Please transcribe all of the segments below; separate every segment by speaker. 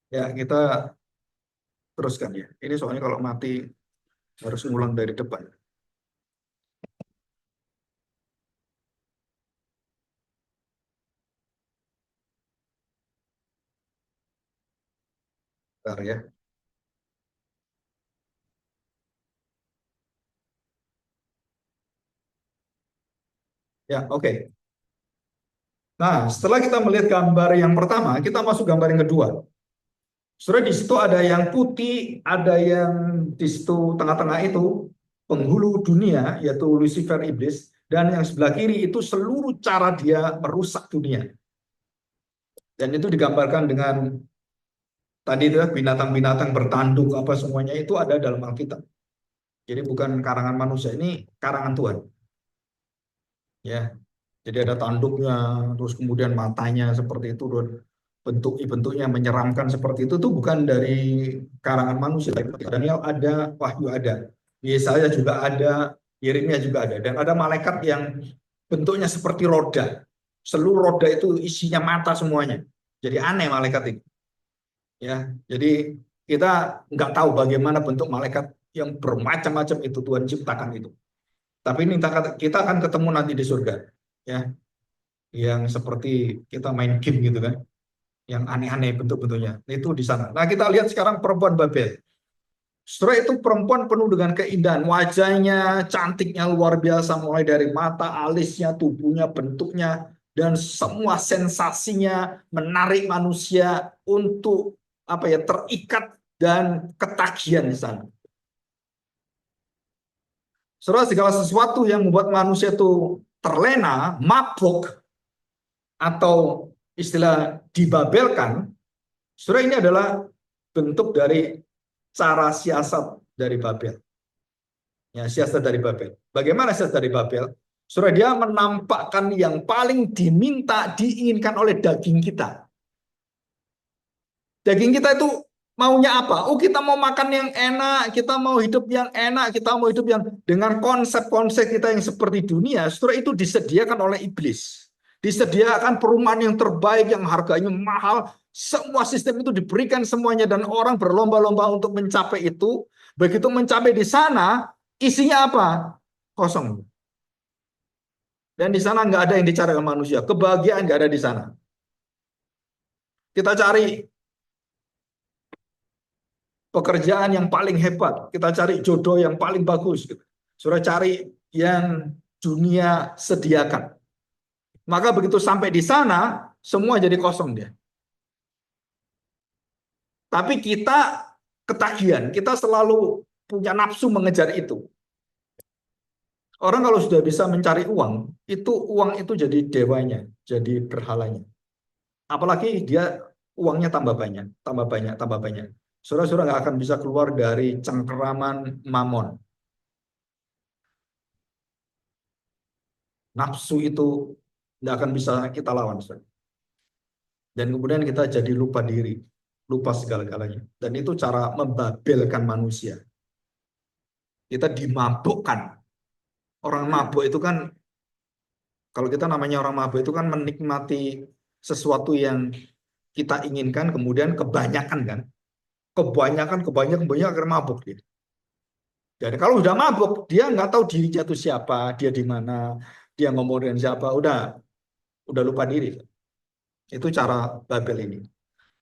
Speaker 1: Ya, kita teruskan ya. Ini soalnya kalau mati harus ngulang dari depan. Bentar ya. Ya, oke. Nah, setelah kita melihat gambar yang pertama, kita masuk gambar yang kedua. Sebenarnya di situ ada yang putih, ada yang di situ tengah-tengah itu penghulu dunia, yaitu Lucifer iblis, dan yang sebelah kiri itu seluruh cara dia merusak dunia. Dan itu digambarkan dengan tadi itu ya, binatang-binatang bertanduk apa semuanya itu ada dalam Alkitab. Jadi bukan karangan manusia, ini karangan Tuhan. Ya, jadi ada tanduknya, terus kemudian matanya seperti itu, dan bentuknya menyeramkan seperti itu tuh bukan dari karangan manusia. Daniel ada, Wahyu ada, Yesaya juga ada, Yeremia juga ada, dan ada malaikat yang bentuknya seperti roda. Seluruh roda itu isinya mata semuanya. Jadi aneh malaikat itu. Ya, jadi kita nggak tahu bagaimana bentuk malaikat yang bermacam-macam itu Tuhan ciptakan itu. Tapi ini kita akan ketemu nanti di surga. Ya, yang seperti kita main game gitu kan, yang aneh-aneh bentuk-bentuknya. Itu di sana. Nah, kita lihat sekarang perempuan Babel. Setelah itu perempuan penuh dengan keindahan, wajahnya cantiknya luar biasa, mulai dari mata, alisnya, tubuhnya, bentuknya, dan semua sensasinya menarik manusia untuk apa ya terikat dan ketagihan di sana. Segala sesuatu yang membuat manusia itu terlena, mabuk, atau istilah dibabelkan, sebenarnya ini adalah bentuk dari cara siasat dari Babel. Ya, siasat dari Babel. Bagaimana siasat dari Babel? Surah dia menampakkan yang paling diminta, diinginkan oleh daging kita. Daging kita itu maunya apa? Oh, kita mau makan yang enak, kita mau hidup yang enak, kita mau hidup yang dengan konsep-konsep kita yang seperti dunia. Surah itu disediakan oleh iblis. Disediakan perumahan yang terbaik, yang harganya mahal. Semua sistem itu diberikan semuanya dan orang berlomba-lomba untuk mencapai itu. Begitu mencapai di sana, isinya apa? Kosong. Dan di sana nggak ada yang dicari oleh manusia. Kebahagiaan nggak ada di sana. Kita cari pekerjaan yang paling hebat, kita cari jodoh yang paling bagus, gitu. Sudah cari yang dunia sediakan. Maka begitu sampai di sana, semua jadi kosong dia. Tapi kita ketagihan, kita selalu punya nafsu mengejar itu. Orang kalau sudah bisa mencari uang itu jadi dewanya, jadi berhalanya. Apalagi dia uangnya tambah banyak, tambah banyak, tambah banyak. Saudara-saudara nggak akan bisa keluar dari cengkeraman mamon. Nafsu itu nggak akan bisa kita lawan. Dan kemudian kita jadi lupa diri, lupa segala-galanya. Dan itu cara membabelkan manusia. Kita dimabukkan. Orang mabuk itu kan, kalau kita namanya orang mabuk itu kan menikmati sesuatu yang kita inginkan, kemudian kebanyakan kan. Kebanyakan akhirnya mabuk dia. Dan kalau udah mabuk, dia nggak tahu dirinya itu siapa, dia di mana, dia ngomong dengan siapa, udah lupa diri. Itu cara Babel ini.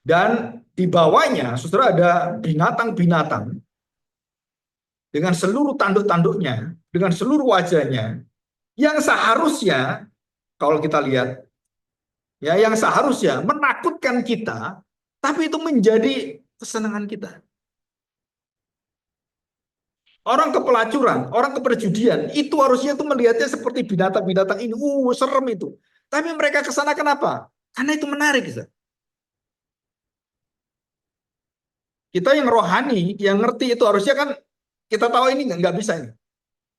Speaker 1: Dan di bawahnya, saudara ada binatang-binatang dengan seluruh tanduk-tanduknya, dengan seluruh wajahnya, yang seharusnya, kalau kita lihat, ya yang seharusnya menakutkan kita, tapi itu menjadi kesenangan kita. Orang kepelacuran, orang keperjudian, itu harusnya tuh melihatnya seperti binatang-binatang ini, serem itu. Tapi mereka ke sana kenapa? Karena itu menarik. Gitu. Kita yang rohani, yang ngerti itu harusnya kan kita tahu ini nggak bisa ini.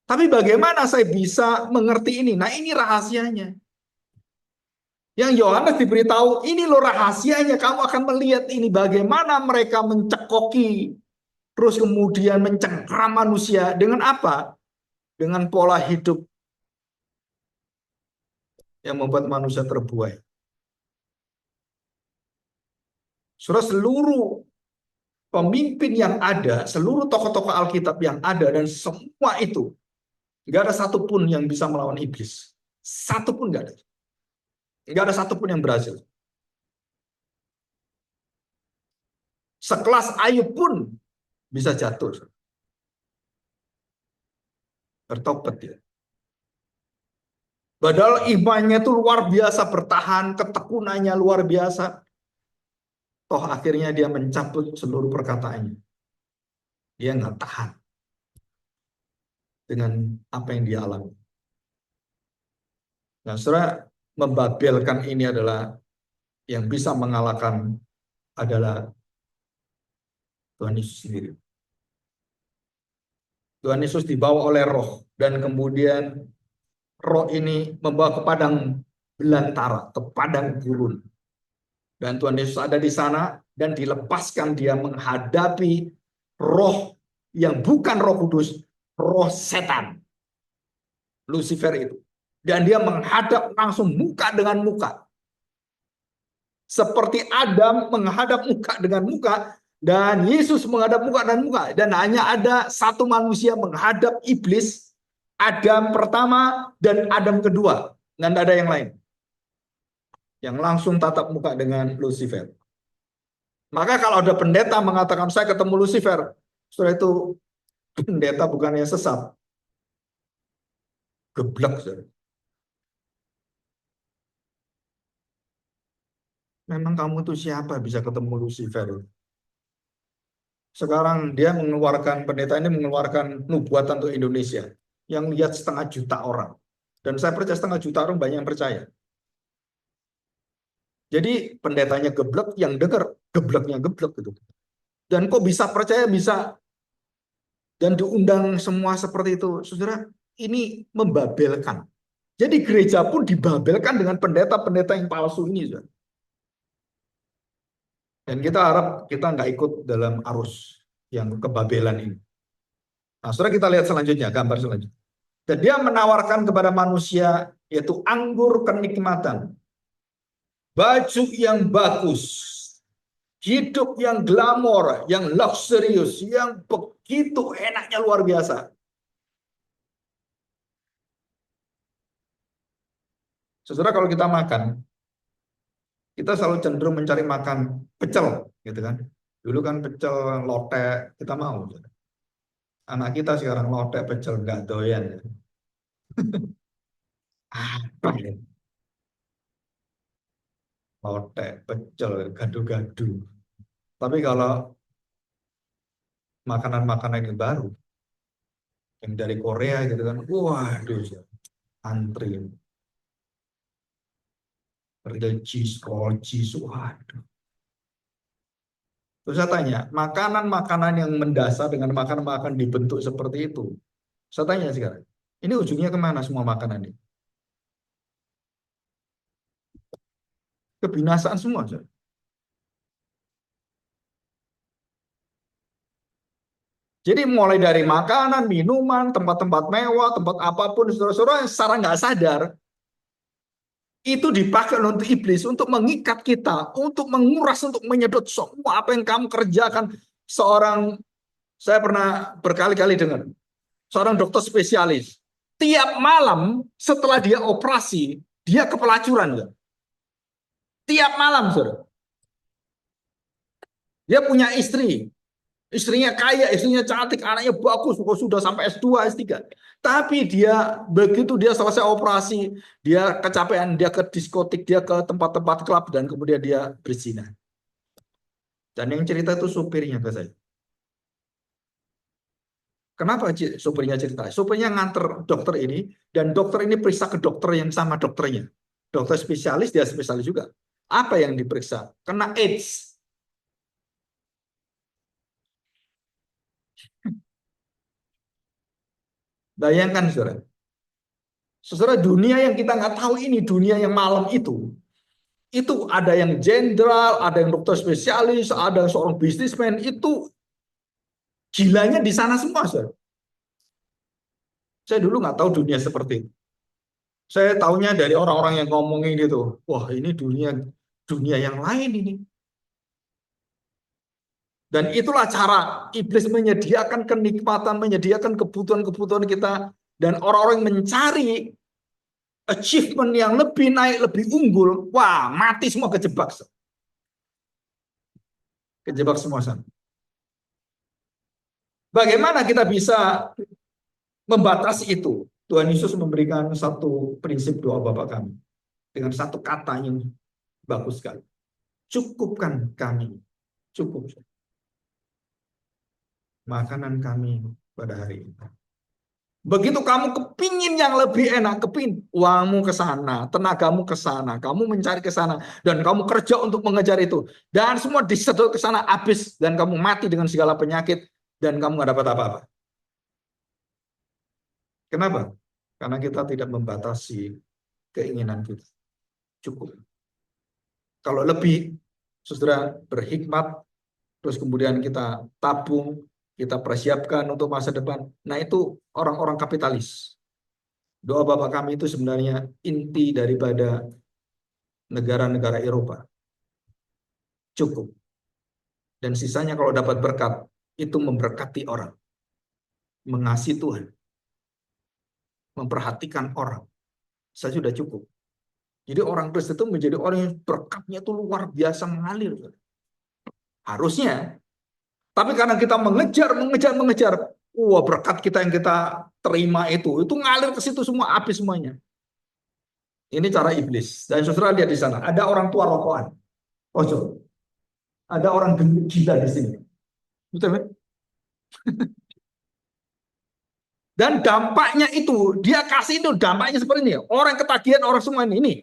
Speaker 1: Tapi bagaimana saya bisa mengerti ini? Nah, ini rahasianya. Yang Yohanes diberitahu, ini loh rahasianya. Kamu akan melihat ini bagaimana mereka mencekoki, terus kemudian mencengkram manusia dengan apa? Dengan pola hidup yang membuat manusia terbuai. Saudara, seluruh pemimpin yang ada, seluruh tokoh-tokoh Alkitab yang ada, dan semua itu, nggak ada satupun yang bisa melawan iblis. Satupun nggak ada. Nggak ada satupun yang berhasil. Sekelas Ayub pun bisa jatuh. Bertobat dia. Padahal imannya itu luar biasa, bertahan, ketekunannya luar biasa. Toh akhirnya dia mencabut seluruh perkataannya. Dia nggak tahan dengan apa yang dia alami. Nah, saudara, membabelkan ini adalah yang bisa mengalahkan adalah Tuhan Yesus sendiri. Tuhan Yesus dibawa oleh roh, dan kemudian roh ini membawa ke padang belantara, ke padang gurun. Dan Tuhan Yesus ada di sana dan dilepaskan dia menghadapi roh yang bukan Roh Kudus, roh setan, Lucifer itu. Dan dia menghadap langsung muka dengan muka. Seperti Adam menghadap muka dengan muka, dan Yesus menghadap muka dan muka. Dan hanya ada satu manusia menghadap iblis, Adam pertama dan Adam kedua. Dan tidak ada yang lain yang langsung tatap muka dengan Lucifer. Maka kalau ada pendeta mengatakan saya ketemu Lucifer, setelah itu pendeta bukannya sesat, geblek. Memang kamu tuh siapa bisa ketemu Lucifer? Sekarang dia mengeluarkan, pendeta ini mengeluarkan nubuatan untuk Indonesia yang lihat 500.000 orang. Dan saya percaya 500.000 orang banyak yang percaya. Jadi pendetanya geblek, yang dengar gebleknya geblek gitu. Dan kok bisa percaya, bisa, dan diundang semua seperti itu. Saudara, ini membabelkan. Jadi gereja pun dibabelkan dengan pendeta-pendeta yang palsu ini. Saudara. Dan kita harap kita nggak ikut dalam arus yang kebabelan ini. Nah, saudara, kita lihat selanjutnya, gambar selanjutnya. Dan dia menawarkan kepada manusia yaitu anggur kenikmatan, baju yang bagus, hidup yang glamor, yang luxurious, yang begitu enaknya luar biasa. Saudara, kalau kita makan, kita selalu cenderung mencari makan pecel, gitu kan? Dulu kan pecel, lotek, kita mau. Anak kita sekarang lotek, pecel, nggak doyan. Apa ya? Lotek, pecel, gado-gado. Tapi kalau makanan-makanan yang baru, yang dari Korea gitu kan, waduh, antri, real cheese, roll cheese, waduh. Terus saya tanya, makanan-makanan yang mendasar dengan makanan-makanan dibentuk seperti itu, saya tanya sekarang, ini ujungnya kemana semua makanan ini? Kebinasaan semua. Jadi mulai dari makanan, minuman, tempat-tempat mewah, tempat apapun, saudara-saudara secara nggak sadar, itu dipakai untuk iblis, untuk mengikat kita, untuk menguras, untuk menyedot semua apa yang kamu kerjakan. Saya pernah berkali-kali dengar, seorang dokter spesialis, tiap malam setelah dia operasi, dia kepelacuran. Enggak? Tiap malam, saudara. Dia punya istri, istrinya kaya, istrinya cantik, anaknya bagus, sudah sampai S2, S3. Tapi dia, begitu dia selesai operasi, dia kecapean, dia ke diskotik, dia ke tempat-tempat klub, dan kemudian dia berzina. Dan yang cerita itu supirnya ke saya. Kenapa supirnya cerita? Supirnya nganter dokter ini, dan dokter ini periksa ke dokter yang sama dokternya. Dokter spesialis, dia spesialis juga. Apa yang diperiksa? Kena AIDS. Bayangkan, saudara. Saudara, dunia yang kita nggak tahu ini, dunia yang malam itu ada yang jenderal, ada yang dokter spesialis, ada seorang bisnismen, itu gilanya di sana semua, saudara. Saya dulu nggak tahu dunia seperti itu. Saya tahunya dari orang-orang yang ngomongin gitu. Wah, ini dunia dunia yang lain ini. Dan itulah cara iblis menyediakan kenikmatan, menyediakan kebutuhan-kebutuhan kita. Dan orang-orang mencari achievement yang lebih naik, lebih unggul. Wah, mati semua kejebak. Kejebak semua sana. Bagaimana kita bisa membatasi itu? Tuhan Yesus memberikan satu prinsip doa Bapa kami. Dengan satu kata yang bagus sekali. Cukupkan kami. Cukup. Makanan kami pada hari ini. Begitu kamu kepingin yang lebih enak, kepingin uangmu ke sana, tenagamu ke sana, kamu mencari ke sana, dan kamu kerja untuk mengejar itu, dan semua disedot ke sana habis, dan kamu mati dengan segala penyakit, dan kamu nggak dapat apa-apa. Kenapa? Karena kita tidak membatasi keinginan kita. Cukup. Kalau lebih, saudara berhikmat, terus kemudian kita tabung, kita persiapkan untuk masa depan. Nah itu orang-orang kapitalis. Doa Bapa kami itu sebenarnya inti daripada negara-negara Eropa. Cukup. Dan sisanya kalau dapat berkat, itu memberkati orang. Mengasihi Tuhan. Memperhatikan orang. Saya sudah cukup. Jadi orang Kristen itu menjadi orang yang berkatnya itu luar biasa mengalir. Harusnya. Tapi karena kita mengejar, wah berkat kita yang kita terima itu ngalir ke situ semua, habis semuanya. Ini cara iblis. Dan saudara lihat di sana, ada orang tua rokokan. Ojo. Ada orang gila di sini. Betul kan? Dan dampaknya itu, dia kasih itu dampaknya seperti ini. Orang ketagihan, orang semua ini.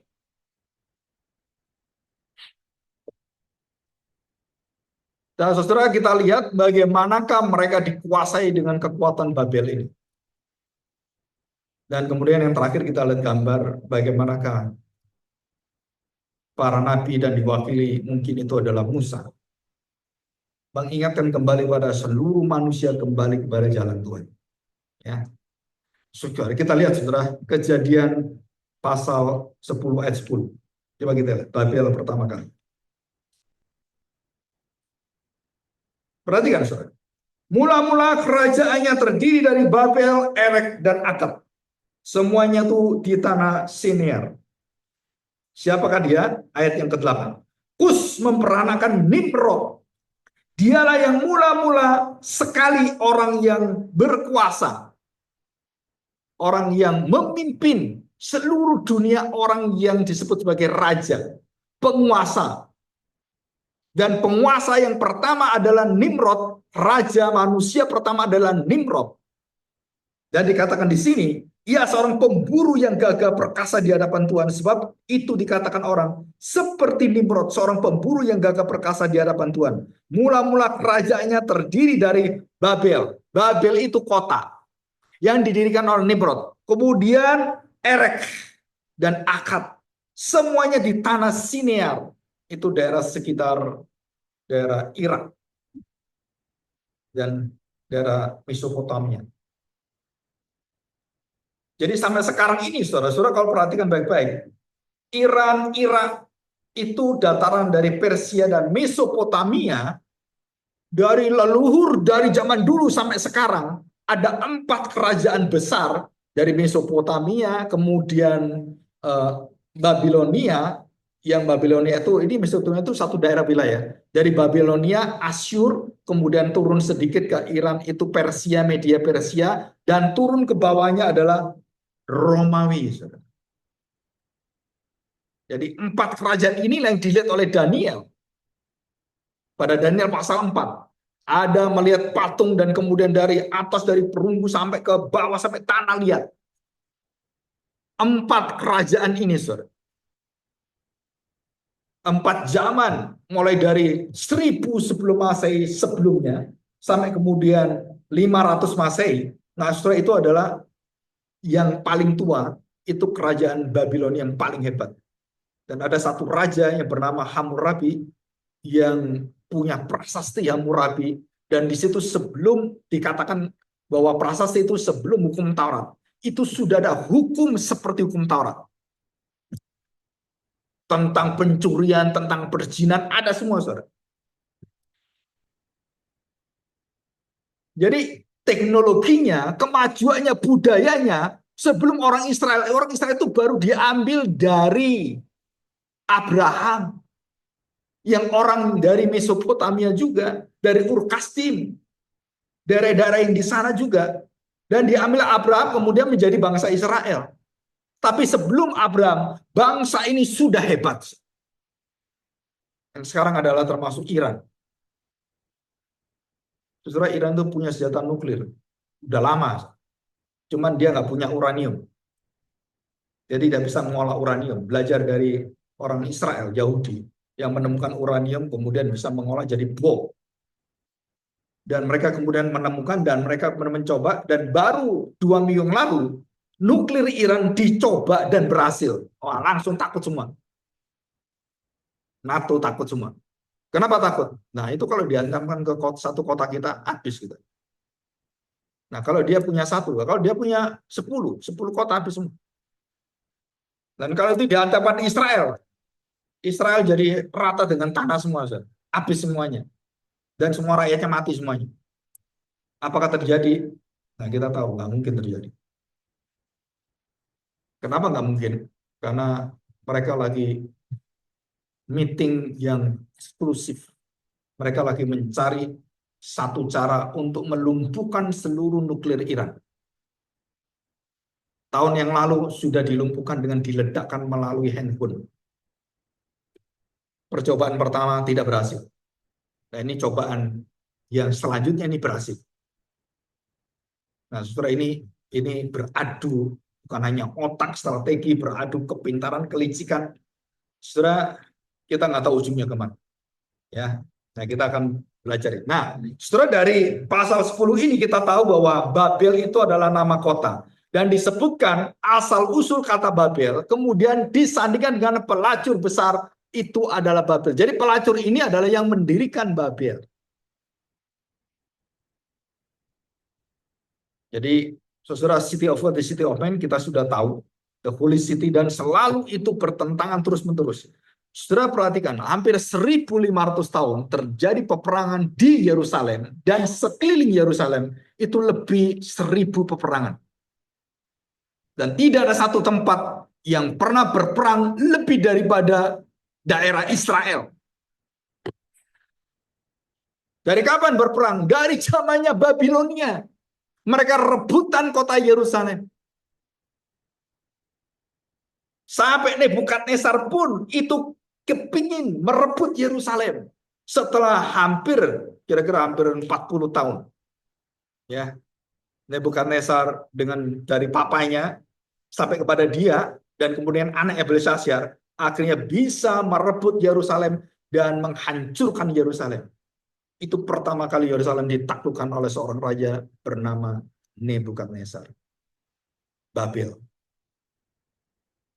Speaker 1: Dan saudara kita lihat bagaimanakah mereka dikuasai dengan kekuatan Babel ini. Dan kemudian yang terakhir kita lihat gambar bagaimanakah para nabi dan diwakili mungkin itu adalah Musa. Mengingatkan kembali pada seluruh manusia kembali kepada jalan Tuhan. Ya. Saudara, kita lihat saudara Kejadian pasal 10 ayat 10. Coba kita lihat Babel pertama kali. Perhatikan saudara. Mula-mula kerajaannya terdiri dari Babel, Erek, dan Akkad. Semuanya itu di tanah Sinear. Siapakah dia? Ayat yang ke-8. Kus memperanakan Nimrod. Dialah yang mula-mula sekali orang yang berkuasa. Orang yang memimpin seluruh dunia, orang yang disebut sebagai raja, penguasa. Dan penguasa yang pertama adalah Nimrod, raja manusia pertama adalah Nimrod. Dan dikatakan di sini, ia seorang pemburu yang gagah perkasa di hadapan Tuhan. Sebab itu dikatakan orang, seperti Nimrod, seorang pemburu yang gagah perkasa di hadapan Tuhan. Mula-mula kerajaannya terdiri dari Babel. Babel itu kota yang didirikan oleh Nimrod. Kemudian Erek dan Akkad. Semuanya di tanah Sinear. Itu daerah sekitar daerah Irak dan daerah Mesopotamia. Jadi sampai sekarang ini, saudara-saudara kalau perhatikan baik-baik, Iran, Irak itu dataran dari Persia dan Mesopotamia, dari leluhur dari zaman dulu sampai sekarang, ada 4 kerajaan besar dari Mesopotamia, kemudian Babilonia, yang Babilonia itu, ini Mesopotamia itu satu daerah wilayah. Dari Babilonia, Asyur, kemudian turun sedikit ke Iran, itu Persia, Media Persia, dan turun ke bawahnya adalah Romawi. Saudara. Jadi 4 kerajaan inilah yang dilihat oleh Daniel. Pada Daniel pasal 4. Ada melihat patung dan kemudian dari atas, dari perunggu sampai ke bawah, sampai tanah liat. 4 kerajaan ini, saudara. 4 zaman, mulai dari 1000 sebelum Masehi sebelumnya, sampai kemudian 500 Masehi. Nah, saudara, itu adalah yang paling tua, itu kerajaan Babylon yang paling hebat. Dan ada satu raja yang bernama Hammurabi, yang punya prasasti Hammurabi, dan di situ sebelum dikatakan bahwa prasasti itu sebelum hukum Taurat, itu sudah ada hukum seperti hukum Taurat. Tentang pencurian, tentang perjinan, ada semua, saudara. Jadi teknologinya, kemajuannya, budayanya sebelum orang Israel itu baru diambil dari Abraham, yang orang dari Mesopotamia juga, dari Ur Kasdim, daerah-daerah yang di sana juga, dan diambil Abraham kemudian menjadi bangsa Israel. Tapi sebelum Abraham, bangsa ini sudah hebat. Yang sekarang adalah termasuk Iran. Saudara, Iran itu punya senjata nuklir. Udah lama. Cuman dia nggak punya uranium. Jadi tidak bisa mengolah uranium. Belajar dari orang Israel, Yahudi, yang menemukan uranium, kemudian bisa mengolah jadi bom. Dan mereka kemudian menemukan dan mereka mencoba, dan baru 2 minggu yang lalu, nuklir Iran dicoba dan berhasil. Wah, langsung takut semua. NATO takut semua. Kenapa takut? Nah, itu kalau diantamkan ke satu kota kita, habis kita. Nah, kalau dia punya satu, kalau dia punya 10 kota habis semua. Dan kalau itu dihantamkan Israel, Israel jadi rata dengan tanah semua, habis semuanya. Dan semua rakyatnya mati semuanya. Apakah terjadi? Nah, kita tahu nggak mungkin terjadi. Kenapa nggak mungkin? Karena mereka lagi meeting yang eksklusif. Mereka lagi mencari satu cara untuk melumpuhkan seluruh nuklir Iran. Tahun yang lalu sudah dilumpuhkan dengan diledakkan melalui handphone. Percobaan pertama tidak berhasil. Nah, ini cobaan yang selanjutnya ini berhasil. Nah, saudara, ini beradu, bukan hanya otak, strategi, beradu kepintaran, kelicikan. Saudara, kita nggak tahu ujungnya kemana. Ya, nah kita akan belajar. Nah, saudara, dari pasal 10 ini kita tahu bahwa Babel itu adalah nama kota. Dan disebutkan asal-usul kata Babel, kemudian disandingkan dengan pelacur besar, itu adalah Babel. Jadi pelacur ini adalah yang mendirikan Babel. Jadi, saudara, City of God, the City of Man, kita sudah tahu. The Holy City, dan selalu itu bertentangan terus-menerus. Saudara perhatikan, hampir 1.500 tahun terjadi peperangan di Yerusalem, dan sekeliling Yerusalem itu lebih 1.000 peperangan. Dan tidak ada satu tempat yang pernah berperang lebih daripada daerah Israel. Dari kapan berperang? Dari zamannya Babilonia. Mereka rebutan kota Yerusalem. Sampai Nebukadnezar pun itu kepingin merebut Yerusalem. Setelah kira-kira hampir 40 tahun. Ya, Nebukadnezar dengan dari papanya sampai kepada dia, dan kemudian anaknya Belsasyar, akhirnya bisa merebut Yerusalem dan menghancurkan Yerusalem. Itu pertama kali Yerusalem ditaklukkan oleh seorang raja bernama Nebukadnezar. Babel.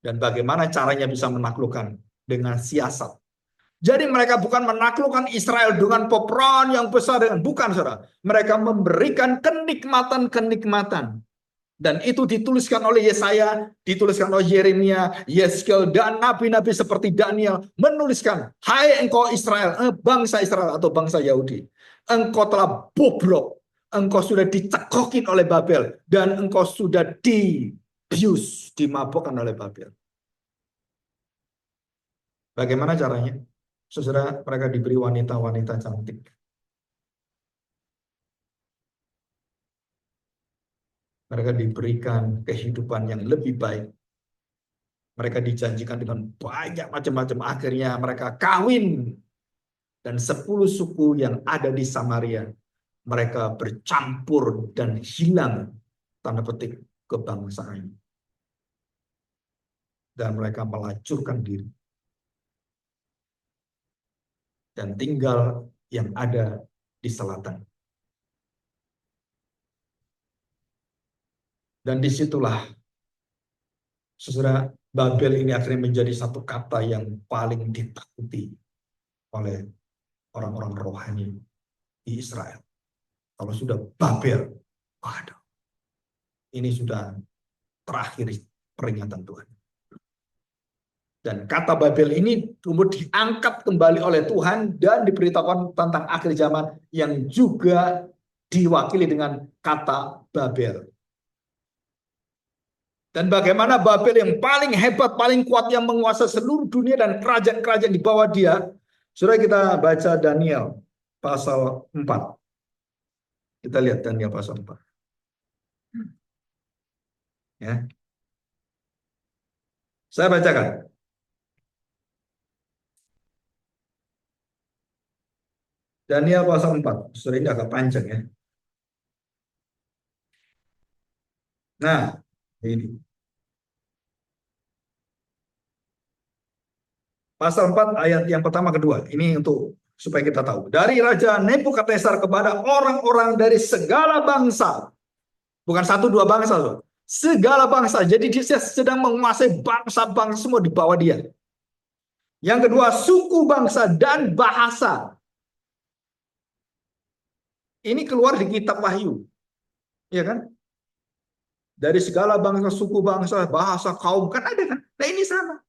Speaker 1: Dan bagaimana caranya bisa menaklukkan? Dengan siasat. Jadi mereka bukan menaklukkan Israel dengan peperangan yang besar, bukan, saudara. Mereka memberikan kenikmatan-kenikmatan. Dan itu dituliskan oleh Yesaya, dituliskan oleh Yeremia, Yeskel, dan nabi-nabi seperti Daniel menuliskan, hai engkau Israel, bangsa Israel atau bangsa Yahudi, engkau telah bobrok, engkau sudah dicekokin oleh Babel, dan engkau sudah dibius, dimabukkan oleh Babel. Bagaimana caranya? Saudara, mereka diberi wanita-wanita cantik. Mereka diberikan kehidupan yang lebih baik. Mereka dijanjikan dengan banyak macam-macam. Akhirnya mereka kawin. Dan 10 suku yang ada di Samaria, mereka bercampur dan hilang, tanda petik, kebangsaan. Dan mereka melacurkan diri. Dan tinggal yang ada di selatan. Dan disitulah, saudara, Babel ini akhirnya menjadi satu kata yang paling ditakuti oleh orang-orang rohani di Israel. Kalau sudah Babel, waduh, ini sudah terakhir peringatan Tuhan. Dan kata Babel ini kemudian diangkat kembali oleh Tuhan dan diberitakan tentang akhir zaman yang juga diwakili dengan kata Babel. Dan bagaimana Babel yang paling hebat, paling kuat, yang menguasai seluruh dunia dan kerajaan-kerajaan di bawah dia. Saudara, kita baca Daniel pasal 4. Kita lihat Daniel pasal 4. Ya. Saya bacakan. Daniel pasal 4. Saudara, ini agak panjang ya. Nah, ini. Pasal 4 ayat yang pertama kedua. Ini untuk supaya kita tahu. Dari Raja Nebukadnezar kepada orang-orang dari segala bangsa. Bukan satu dua bangsa, loh. Segala bangsa. Jadi dia sedang menguasai bangsa-bangsa semua di bawah dia. Yang kedua, suku bangsa dan bahasa. Ini keluar di kitab Wahyu. Ya kan? Dari segala bangsa, suku bangsa, bahasa, kaum. Kan ada kan? Nah ini sama.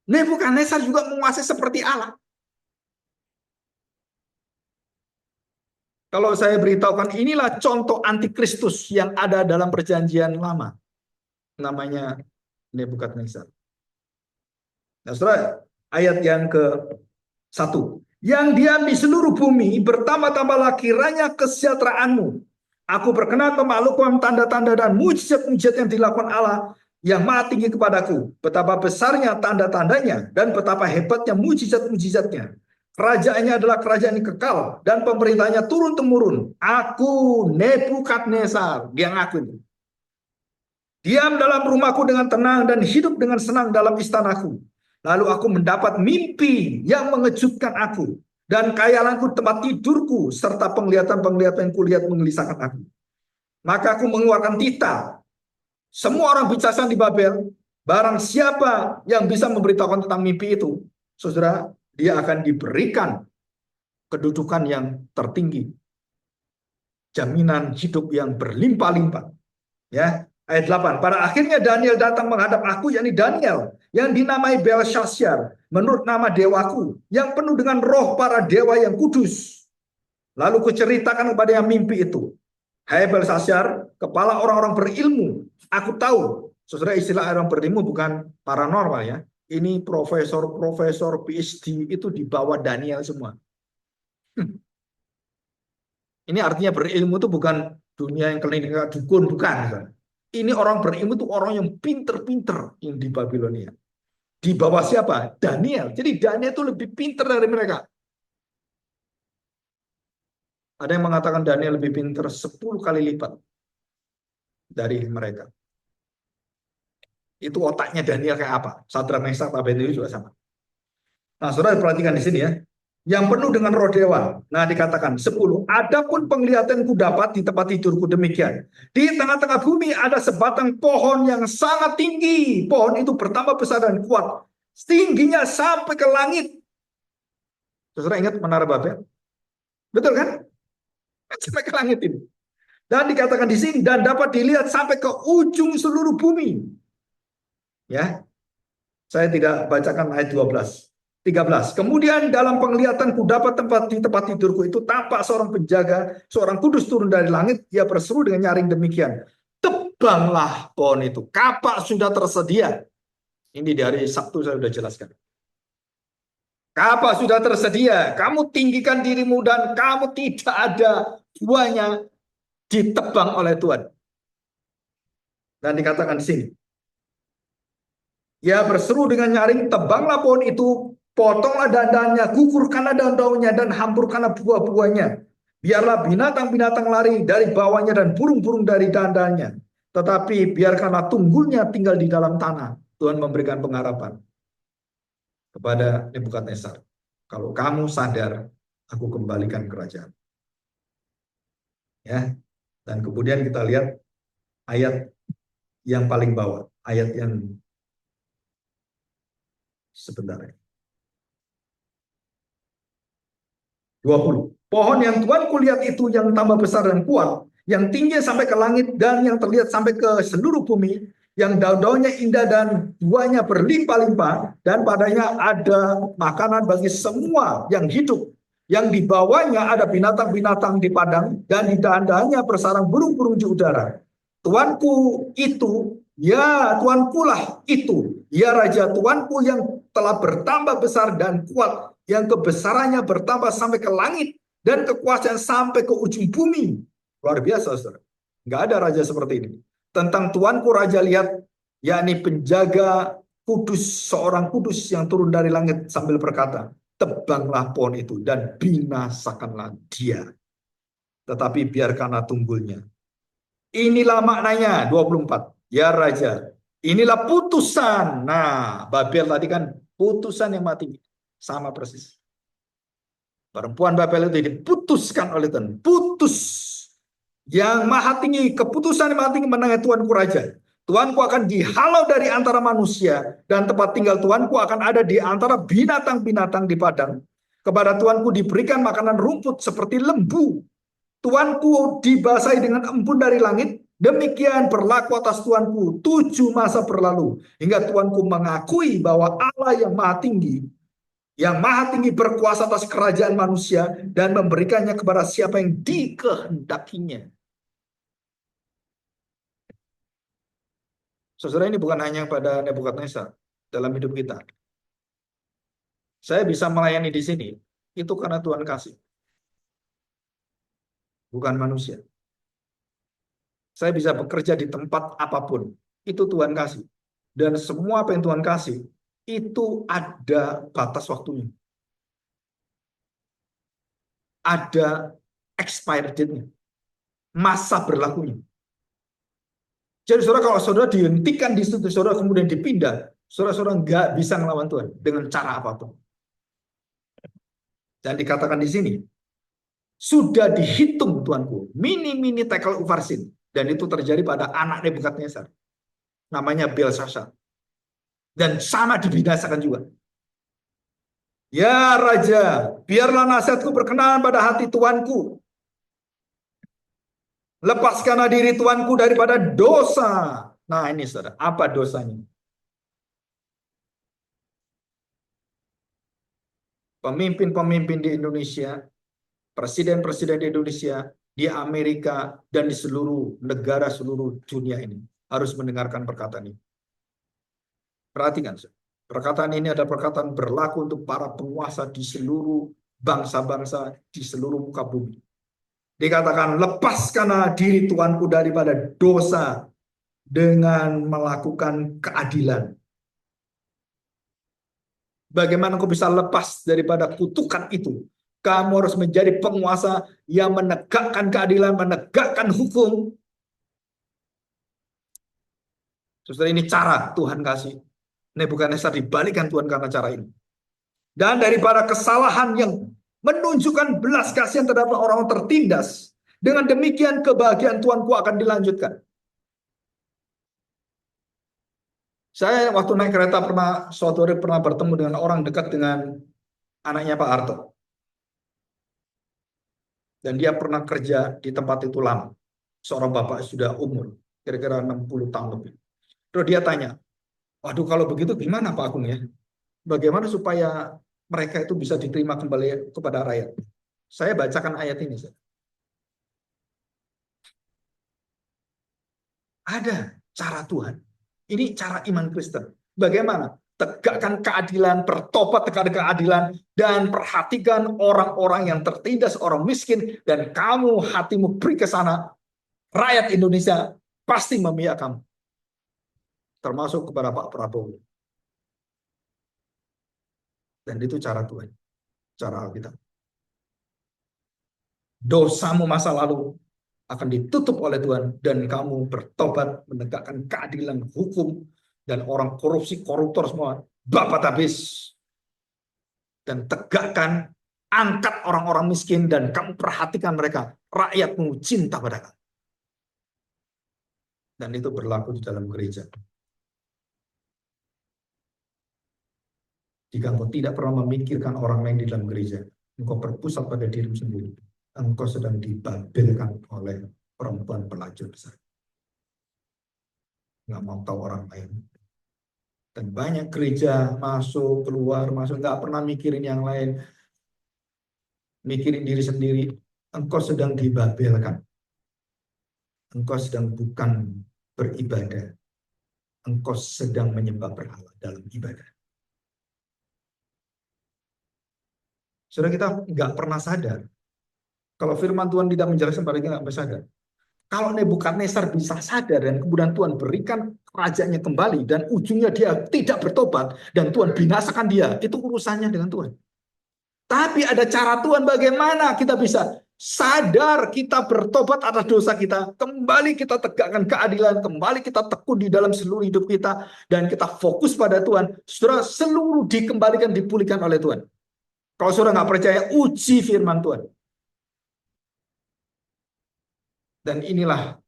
Speaker 1: Nebukadnezar juga menguasai seperti Allah. Kalau saya beritahukan, inilah contoh antikristus yang ada dalam perjanjian lama. Namanya Nebukadnezar. Nah, saudara, ayat yang ke-1. Yang diam di seluruh bumi, bertambah-tambahlah kiranya kesejahteraanmu. Aku berkenan memaklumkan tanda-tanda dan mujizat-mujizat yang dilakukan Allah yang maha tinggi kepadaku. Betapa besarnya tanda-tandanya dan betapa hebatnya mujizat-mujizatnya. Kerajaannya adalah kerajaan yang kekal dan pemerintahnya turun-temurun. Aku Nebukadnezar, dia ngaku. Diam dalam rumahku dengan tenang dan hidup dengan senang dalam istanaku. Lalu aku mendapat mimpi yang mengejutkan aku. Dan khayalanku tempat tidurku serta penglihatan-penglihatan yang kulihat menggelisahkan aku. Maka aku mengeluarkan titah. Semua orang bijaksana di Babel, barang siapa yang bisa memberitahukan tentang mimpi itu, saudara, dia akan diberikan kedudukan yang tertinggi. Jaminan hidup yang berlimpah-limpah. Ya, ayat 8. Pada akhirnya Daniel datang menghadap aku, yakni Daniel, yang dinamai Belshazzar, menurut nama dewaku, yang penuh dengan roh para dewa yang kudus. Lalu kuceritakan kepada yang mimpi itu. Hai Belshazzar, kepala orang-orang berilmu, aku tahu. Saudara, istilah orang berilmu bukan paranormal ya. Ini profesor-profesor PhD itu di bawah Daniel semua. Ini artinya berilmu itu bukan dunia yang klinik dukun, bukan. Ini orang berilmu itu orang yang pinter-pinter yang di Babilonia. Di bawah siapa? Daniel. Jadi Daniel itu lebih pinter dari mereka. Ada yang mengatakan Daniel lebih pinter 10 kali lipat dari mereka. Itu otaknya Daniel kayak apa? Sadrak, Mesak, Abednego juga sama. Nah, saudara perhatikan di sini ya. Yang penuh dengan roh dewa. Nah, dikatakan 10. Adapun penglihatanku dapat di tempat tidurku demikian. Di tengah-tengah bumi ada sebatang pohon yang sangat tinggi. Pohon itu bertambah besar dan kuat. Tingginya sampai ke langit. Saudara ingat Menara Babel? Betul kan? Sampai ke langit ini. Dan dikatakan di sini, dan dapat dilihat sampai ke ujung seluruh bumi. Ya, saya tidak bacakan ayat 12. 13. Kemudian dalam penglihatanku dapat di tempat tidurku itu tampak seorang penjaga, seorang kudus turun dari langit. Ia berseru dengan nyaring demikian. Tebanglah pohon itu. Kapak sudah tersedia. Ini dari Sabtu saya sudah jelaskan. Kapak sudah tersedia. Kamu tinggikan dirimu dan kamu tidak ada buahnya, ditebang oleh Tuhan. Dan dikatakan di sini. Ia berseru dengan nyaring, tebanglah pohon itu, potonglah dandannya, gugurkanlah daun-daunnya, dan hampurkanlah buah-buahnya. Biarlah binatang-binatang lari dari bawahnya dan burung-burung dari dandannya. Tetapi biarkanlah tunggulnya tinggal di dalam tanah. Tuhan memberikan pengharapan kepada Nebukadnezar. Kalau kamu sadar, aku kembalikan kerajaan. Ya. Dan kemudian kita lihat ayat yang paling bawah, ayat yang sebentar. 20. Pohon yang Tuhan kulihat itu yang tambah besar dan kuat, yang tinggi sampai ke langit dan yang terlihat sampai ke seluruh bumi, yang daun-daunnya indah dan buahnya berlimpah-limpah, dan padanya ada makanan bagi semua yang hidup. Yang di bawahnya ada binatang-binatang di padang, dan di dahan-dahannya bersarang burung-burung di udara. Tuanku itu, ya Tuanku lah itu, ya Raja Tuanku yang telah bertambah besar dan kuat, yang kebesarannya bertambah sampai ke langit, dan kekuasaan sampai ke ujung bumi. Luar biasa, saudara. Nggak ada raja seperti ini. Tentang Tuanku Raja lihat, yakni penjaga kudus, seorang kudus yang turun dari langit sambil berkata, tebanglah pohon itu dan binasakanlah dia. Tetapi biarkanlah tunggulnya. Inilah maknanya 24. Ya Raja, inilah putusan. Nah, Babel tadi kan putusan yang mati. Sama persis. Perempuan Babel itu diputuskan oleh Tuhan. Putus. Yang maha tinggi, keputusan yang maha tinggi menangnya Tuanku Raja. Tuanku akan dihalau dari antara manusia, dan tempat tinggal Tuanku akan ada di antara binatang-binatang di padang. Kepada Tuanku diberikan makanan rumput seperti lembu. Tuanku dibasahi dengan embun dari langit. Demikian berlaku atas Tuanku 7 masa berlalu, hingga Tuanku mengakui bahwa Allah yang maha tinggi berkuasa atas kerajaan manusia dan memberikannya kepada siapa yang dikehendakinya. Saudara, ini bukan hanya pada Nebukadnezar dalam hidup kita. Saya bisa melayani di sini, itu karena Tuhan kasih, bukan manusia. Saya bisa bekerja di tempat apapun, itu Tuhan kasih. Dan semua apa yang Tuhan kasih, itu ada batas waktunya. Ada expired date-nya, masa berlakunya. Jadi saudara, kalau saudara dihentikan di situ, saudara kemudian dipindah, saudara nggak bisa melawan Tuhan dengan cara apapun. Dan dikatakan di sini, sudah dihitung Tuanku, mini tekel Ufarsin. Dan itu terjadi pada anak Nebukadnezar. Namanya Belshazzar. Dan sama dibinasakan juga. Ya Raja, biarlah nasihatku berkenan pada hati Tuanku. Lepaskanlah diri Tuanku daripada dosa. Nah ini saudara, apa dosanya? Pemimpin-pemimpin di Indonesia, presiden-presiden di Indonesia, di Amerika, dan di seluruh negara seluruh dunia ini harus mendengarkan perkataan ini. Perhatikan, perkataan ini adalah perkataan berlaku untuk para penguasa di seluruh bangsa-bangsa di seluruh muka bumi. Dikatakan, lepaskanlah diri Tuanku daripada dosa dengan melakukan keadilan. Bagaimana kau bisa lepas daripada kutukan itu? Kamu harus menjadi penguasa yang menegakkan keadilan, menegakkan hukum. Saudara, ini cara Tuhan kasih. Nebukadnezar dibalikkan Tuhan karena cara ini. Dan daripada kesalahan yang menunjukkan belas kasihan terhadap orang tertindas, dengan demikian kebahagiaan Tuanku akan dilanjutkan. Saya waktu naik kereta suatu hari pernah bertemu dengan orang dekat dengan anaknya Pak Harto. Dan dia pernah kerja di tempat itu lama. Seorang bapak sudah umur, kira-kira 60 tahun lebih. Terus dia tanya, waduh kalau begitu gimana Pak Agung ya? Bagaimana supaya mereka itu bisa diterima kembali kepada rakyat? Saya bacakan ayat ini. Ada cara Tuhan. Ini cara iman Kristen. Bagaimana? Tegakkan keadilan, bertobat tegakkan keadilan, dan perhatikan orang-orang yang tertindas, orang miskin, dan kamu hatimu beri ke sana, rakyat Indonesia pasti memihak kamu. Termasuk kepada Pak Prabowo. Dan itu cara Tuhan. Cara Alkitab. Dosamu masa lalu akan ditutup oleh Tuhan, dan kamu bertobat, menegakkan keadilan, hukum, dan orang korupsi, koruptor semua babat habis. Dan tegakkan, angkat orang-orang miskin, dan kamu perhatikan mereka, rakyatmu cinta pada kamu. Dan itu berlaku di dalam gereja. Jika engkau tidak pernah memikirkan orang lain di dalam gereja, engkau berpusat pada dirimu sendiri, engkau sedang dibabelkan oleh perempuan pelacur besar. Nggak mau tahu orang lain. Dan banyak gereja masuk, keluar, masuk, nggak pernah mikirin yang lain. mikirin diri sendiri, engkau sedang dibabelkan. Engkau sedang bukan beribadah. Engkau sedang menyembah berhala dalam ibadah. Saudara, kita nggak pernah sadar. Kalau firman Tuhan tidak menjelaskan, pada kita nggak bisa sadar. Kalau Nebukadnezar bisa sadar dan kemudian Tuhan berikan kerajaannya kembali dan ujungnya dia tidak bertobat dan Tuhan binasakan dia, itu urusannya dengan Tuhan. Tapi ada cara Tuhan bagaimana kita bisa sadar kita bertobat atas dosa kita, kembali kita tegakkan keadilan, kembali kita tekun di dalam seluruh hidup kita dan kita fokus pada Tuhan. Saudara, seluruh dikembalikan, dipulihkan oleh Tuhan. Kalau saudara nggak percaya, uji firman Tuhan. Dan inilah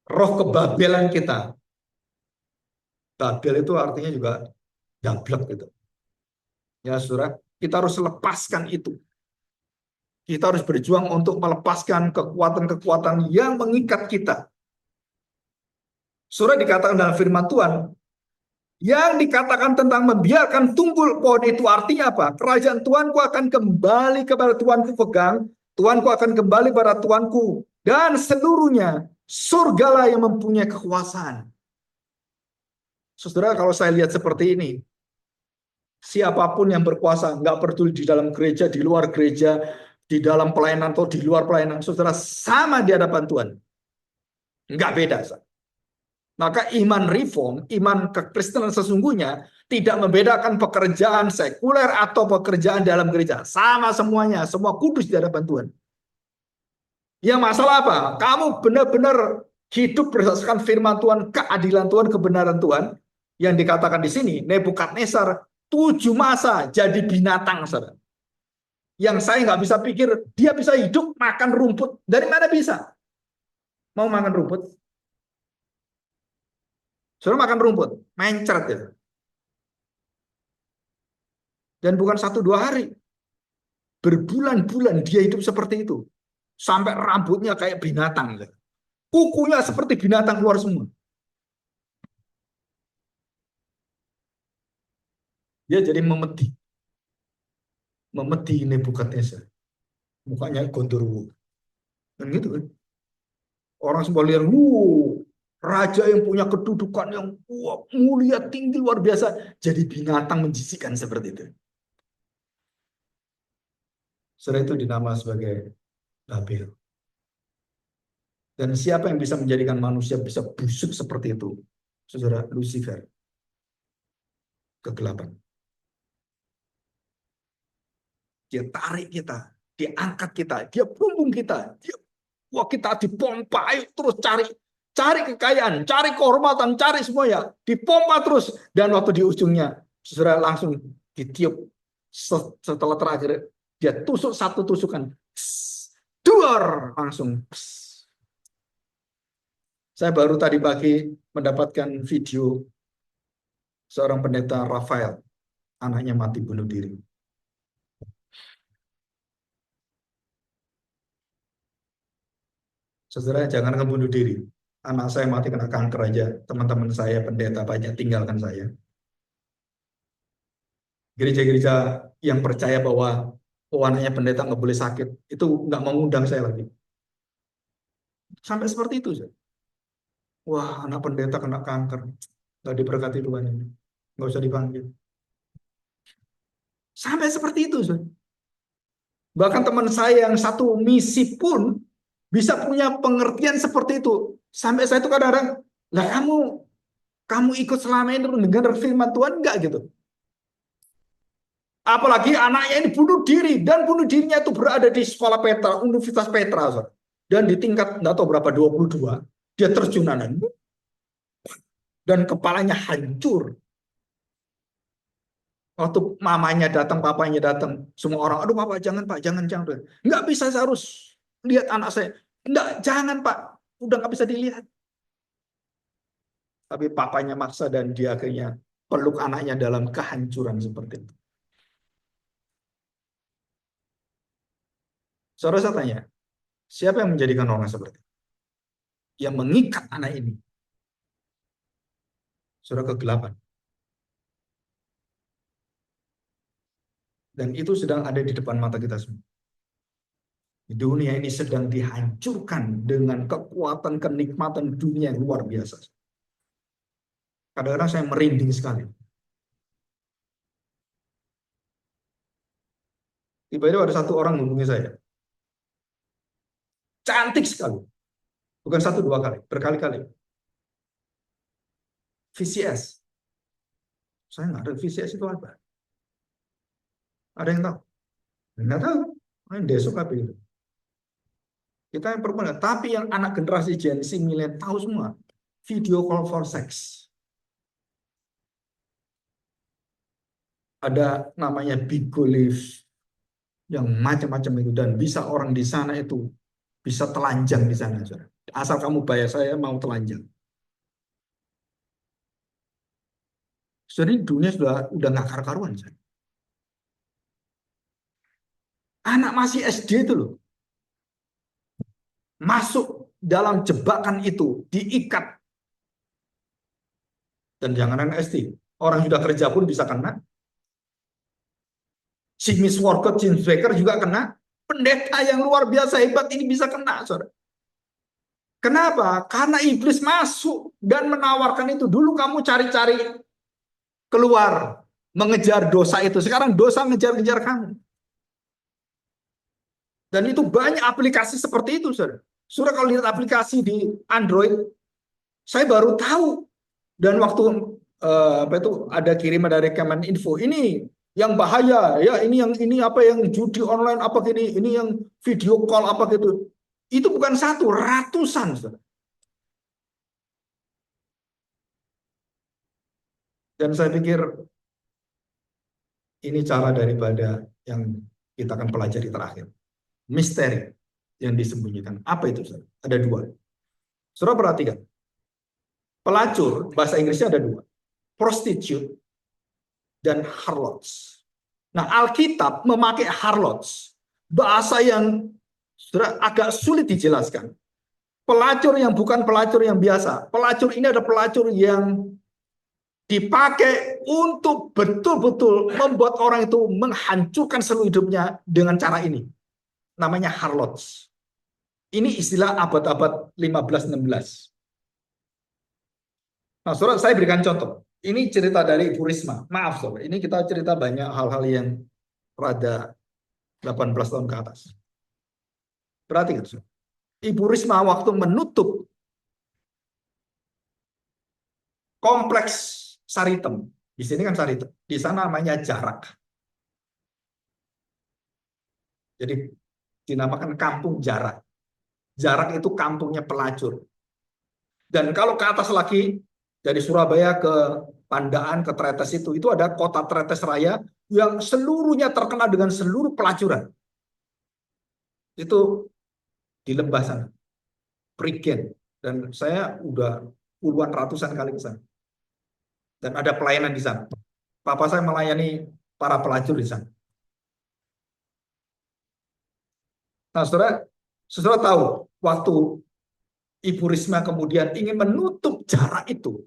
Speaker 1: roh kebabelan kita. Babel itu artinya juga gablek gitu. Ya, saudara, kita harus lepaskan itu. Kita harus berjuang untuk melepaskan kekuatan-kekuatan yang mengikat kita. Saudara, dikatakan dalam firman Tuhan, yang dikatakan tentang membiarkan tumbuh pohon itu artinya apa? Kerajaan Tuanku akan kembali kepada Tuanku pegang, Tuanku akan kembali pada Tuanku, dan seluruhnya surgalah yang mempunyai kekuasaan. Saudara, kalau saya lihat seperti ini, siapapun yang berkuasa, nggak peduli di dalam gereja, di luar gereja, di dalam pelayanan atau di luar pelayanan, saudara sama di hadapan Tuhan. Nggak beda. Maka iman reform, iman kekristenan sesungguhnya tidak membedakan pekerjaan sekuler atau pekerjaan dalam gereja. Sama semuanya, semua kudus di hadapan Tuhan. Yang masalah apa? Kamu benar-benar hidup berdasarkan firman Tuhan, keadilan Tuhan, kebenaran Tuhan. Yang dikatakan di sini, Nebukadnezar 7 masa jadi binatang, saudara. Yang saya nggak bisa pikir, dia bisa hidup makan rumput. Dari mana bisa? Mau makan rumput? Saudara makan rumput, mencret ya. Dan bukan 1-2 hari. Berbulan-bulan dia hidup seperti itu. Sampai rambutnya kayak binatang. Kukunya seperti binatang keluar semua. Dia jadi memedi. Memedi Nebukadnezar. Mukanya gondorwo. Dan gitu kan. Orang semua lihat, raja yang punya kedudukan yang mulia, tinggi, luar biasa. Jadi binatang menjijikan seperti itu. Setelah itu dinama sebagai Babel. Dan siapa yang bisa menjadikan manusia bisa busuk seperti itu? Saudara, Lucifer. Kegelapan. Dia tarik kita, dia angkat kita, dia bumbung kita, wah kita dipompa, ayo terus cari kekayaan, cari kehormatan, cari semua ya, dipompa terus. Dan waktu di ujungnya, saudara langsung ditiup. Setelah terakhir, dia tusuk satu tusukan, duar langsung. Saya baru tadi pagi mendapatkan video seorang pendeta Rafael, anaknya mati bunuh diri. Saudara, jangan bunuh diri. Anak saya mati kena kanker aja. Teman-teman saya pendeta banyak tinggalkan saya. Gereja-gereja yang percaya bahwa anaknya pendeta nggak boleh sakit, itu nggak mengundang saya lagi. Sampai seperti itu. Wah, anak pendeta kena kanker. Nggak diberkati Tuhan ini. Nggak usah dipanggil. Sampai seperti itu. Bahkan teman saya yang satu misi pun bisa punya pengertian seperti itu. Sampai saya itu kadang-kadang, lah kamu ikut selama ini mendengar firman Tuhan enggak gitu. Apalagi anaknya ini bunuh diri dan bunuh dirinya itu berada di sekolah Petra, Universitas Petra, so. Dan di tingkat enggak tahu berapa 22, dia terjunan dan kepalanya hancur. Waktu mamanya datang, papanya datang, semua orang, aduh papa jangan pak, jangan. Nggak bisa, saya harus lihat anak saya. Nggak, jangan pak, udah nggak bisa dilihat. Tapi papanya maksa dan dia akhirnya peluk anaknya dalam kehancuran seperti itu. Saudara, saya tanya, siapa yang menjadikan orang seperti itu? Yang mengikat anak ini? Saudara, kegelapan. Dan itu sedang ada di depan mata kita semua. Dunia ini sedang dihancurkan dengan kekuatan kenikmatan dunia yang luar biasa. Kadang-kadang saya merinding sekali. Tiba-tiba ada satu orang menghubungi saya. Cantik sekali. Bukan satu dua kali, berkali-kali. VCS. Saya nggak ada VCS itu apa. Ada yang tahu? Nggak tahu. Main desok apa itu. Kita yang perempuan, tapi yang anak generasi Gen Z milenial tahu semua. Video call for sex. Ada namanya Bigo Live yang macam-macam itu, dan bisa orang di sana itu bisa telanjang di sana, saudara. Asal kamu bayar, saya mau telanjang. Jadi dunia udah nggak karu-karuan. Anak masih SD itu loh, masuk dalam jebakan itu, diikat. Dan jangan SD, orang sudah kerja pun bisa kena. Si Miss Workout, James Baker juga kena. Pendeta yang luar biasa hebat ini bisa kena, saudara. Kenapa? Karena iblis masuk dan menawarkan itu. Dulu kamu cari-cari keluar, mengejar dosa itu. Sekarang dosa ngejar-ngejar kamu. Dan itu banyak aplikasi seperti itu, saudara. Saudara kalau lihat aplikasi di Android, saya baru tahu. Dan waktu apa itu ada kiriman dari Kemeninfo, ini yang bahaya ya, ini apa yang judi online apa gini, ini yang video call apa gitu. Itu bukan satu, ratusan, saudara. Dan saya pikir ini cara daripada yang kita akan pelajari terakhir. Misteri yang disembunyikan. Apa itu, saudara? Ada dua. Saudara perhatikan. Pelacur, bahasa Inggrisnya ada dua. Prostitute dan harlots. Nah, Alkitab memakai harlots. Bahasa yang saudara agak sulit dijelaskan. Pelacur yang bukan pelacur yang biasa. Pelacur ini ada pelacur yang dipakai untuk betul-betul membuat orang itu menghancurkan seluruh hidupnya dengan cara ini. Namanya harlots. Ini istilah abad-abad 15-16. Nah, saudara, saya berikan contoh. Ini cerita dari Ibu Risma. Maaf, saudara. Ini kita cerita banyak hal-hal yang rada 18 tahun ke atas. Perhatikan, saudara. Ibu Risma waktu menutup kompleks Saritem. Di sini kan Saritem. Di sana namanya Jarak. Jadi dinamakan kampung Jarak. Jarak itu kampungnya pelacur. Dan kalau ke atas lagi, dari Surabaya ke Pandaan, ke Tretes itu ada kota Tretes Raya yang seluruhnya terkenal dengan seluruh pelacuran. Itu di lembah sana, Prigen. Dan saya udah puluhan ratusan kali ke sana. Dan ada pelayanan di sana. Papa saya melayani para pelacur di sana. Nah, saudara tahu, waktu Ibu Risma kemudian ingin menutup jarak itu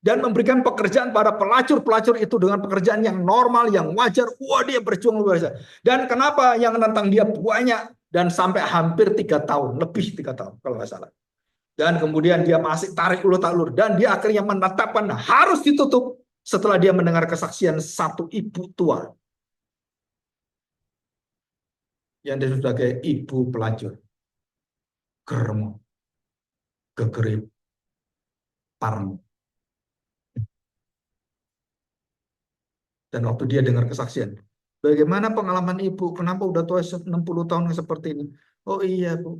Speaker 1: dan memberikan pekerjaan pada pelacur-pelacur itu dengan pekerjaan yang normal, yang wajar. Wah, dia berjuang luar biasa. Dan kenapa yang menentang dia banyak dan sampai hampir 3 tahun, lebih 3 tahun kalau nggak salah. Dan kemudian dia masih tarik ulur tak ulur dan dia akhirnya menetapkan harus ditutup setelah dia mendengar kesaksian satu ibu tua yang disebut sebagai ibu pelacur. Germo, gegerip, parmo. Dan waktu dia dengar kesaksian, bagaimana pengalaman ibu? Kenapa udah tua 60 tahun seperti ini? Oh iya, Bu.